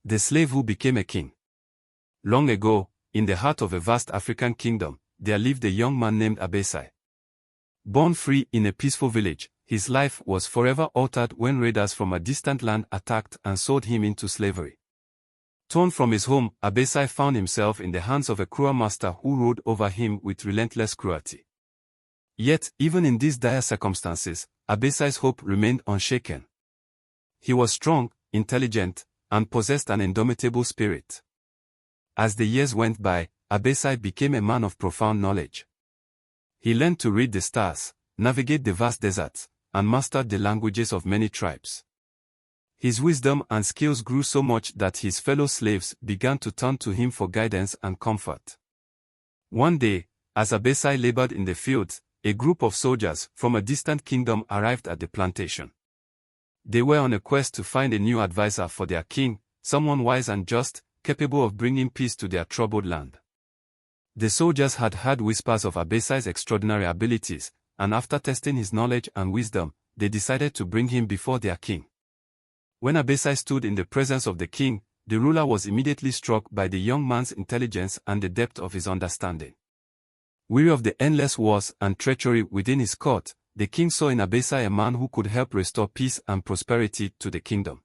The slave who became a king. Long ago, in the heart of a vast African kingdom, there lived a young man named Abasi. Born free in a peaceful village, his life was forever altered when raiders from a distant land attacked and sold him into slavery. Torn from his home, Abasi found himself in the hands of a cruel master who ruled over him with relentless cruelty. Yet, even in these dire circumstances, Abasi's hope remained unshaken. He was strong, intelligent, and possessed an indomitable spirit. As the years went by, Abasi became a man of profound knowledge. He learned to read the stars, navigate the vast deserts, and mastered the languages of many tribes. His wisdom and skills grew so much that his fellow slaves began to turn to him for guidance and comfort. One day, as Abasi labored in the fields, a group of soldiers from a distant kingdom arrived at the plantation. They were on a quest to find a new advisor for their king, someone wise and just, capable of bringing peace to their troubled land. The soldiers had heard whispers of Abasi's extraordinary abilities, and after testing his knowledge and wisdom, they decided to bring him before their king. When Abasi stood in the presence of the king, the ruler was immediately struck by the young man's intelligence and the depth of his understanding. Weary of the endless wars and treachery within his court, the king saw in Abasi a man who could help restore peace and prosperity to the kingdom.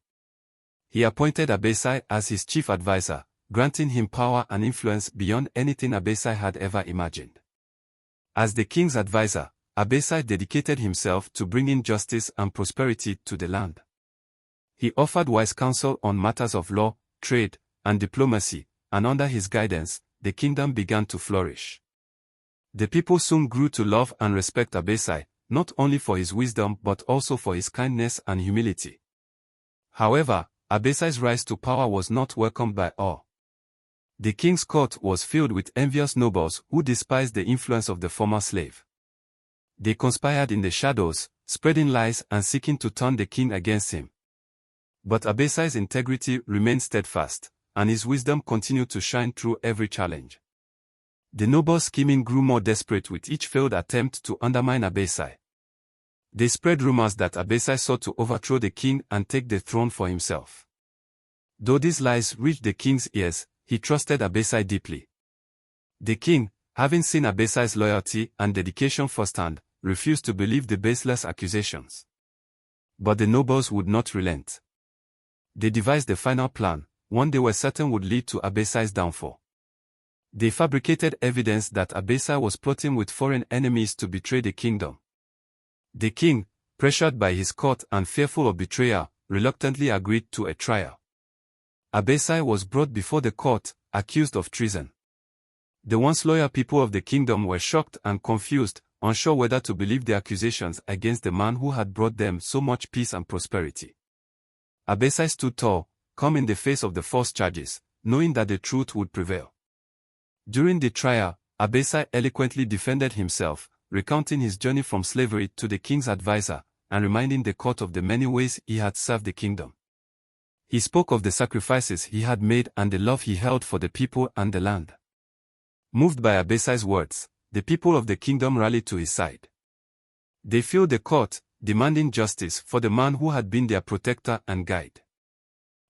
He appointed Abasi as his chief advisor, granting him power and influence beyond anything Abasi had ever imagined. As the king's advisor, Abasi dedicated himself to bringing justice and prosperity to the land. He offered wise counsel on matters of law, trade, and diplomacy, and under his guidance, the kingdom began to flourish. The people soon grew to love and respect Abasi, not only for his wisdom but also for his kindness and humility. However, Abasi's rise to power was not welcomed by all. The king's court was filled with envious nobles who despised the influence of the former slave. They conspired in the shadows, spreading lies and seeking to turn the king against him. But Abasi's integrity remained steadfast, and his wisdom continued to shine through every challenge. The nobles' scheming grew more desperate with each failed attempt to undermine Abasi. They spread rumors that Abasi sought to overthrow the king and take the throne for himself. Though these lies reached the king's ears, he trusted Abasi deeply. The king, having seen Abasi's loyalty and dedication firsthand, refused to believe the baseless accusations. But the nobles would not relent. They devised a final plan, one they were certain would lead to Abasi's downfall. They fabricated evidence that Abasi was plotting with foreign enemies to betray the kingdom. The king, pressured by his court and fearful of betrayal, reluctantly agreed to a trial. Abasi was brought before the court, accused of treason. The once loyal people of the kingdom were shocked and confused, unsure whether to believe the accusations against the man who had brought them so much peace and prosperity. Abasi stood tall, calm in the face of the false charges, knowing that the truth would prevail. During the trial, Abasi eloquently defended himself, recounting his journey from slavery to the king's advisor, and reminding the court of the many ways he had served the kingdom. He spoke of the sacrifices he had made and the love he held for the people and the land. Moved by Abasi's words, the people of the kingdom rallied to his side. They filled the court, demanding justice for the man who had been their protector and guide.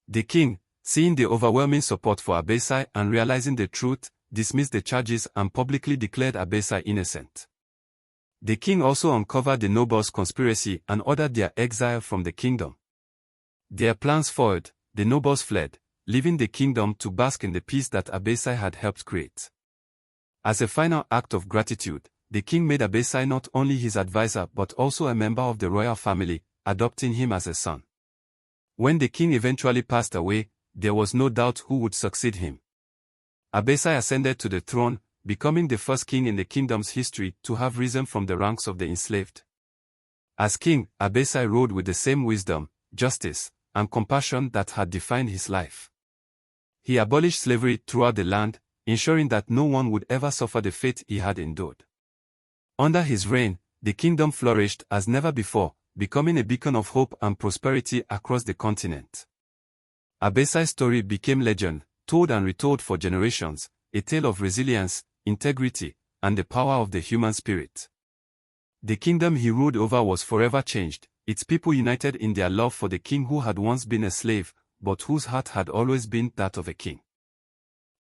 The king, seeing the overwhelming support for Abasi and realizing the truth, dismissed the charges and publicly declared Abasi innocent. The king also uncovered the nobles' conspiracy and ordered their exile from the kingdom. Their plans foiled, the nobles fled, leaving the kingdom to bask in the peace that Abasi had helped create. As a final act of gratitude, the king made Abasi not only his advisor but also a member of the royal family, adopting him as a son. When the king eventually passed away, there was no doubt who would succeed him. Abasi ascended to the throne, becoming the first king in the kingdom's history to have risen from the ranks of the enslaved. As king, Abasi ruled with the same wisdom, justice, and compassion that had defined his life. He abolished slavery throughout the land, ensuring that no one would ever suffer the fate he had endured. Under his reign, the kingdom flourished as never before, becoming a beacon of hope and prosperity across the continent. Abasi's story became legend, told and retold for generations, a tale of resilience, integrity, and the power of the human spirit. The kingdom he ruled over was forever changed, its people united in their love for the king who had once been a slave, but whose heart had always been that of a king.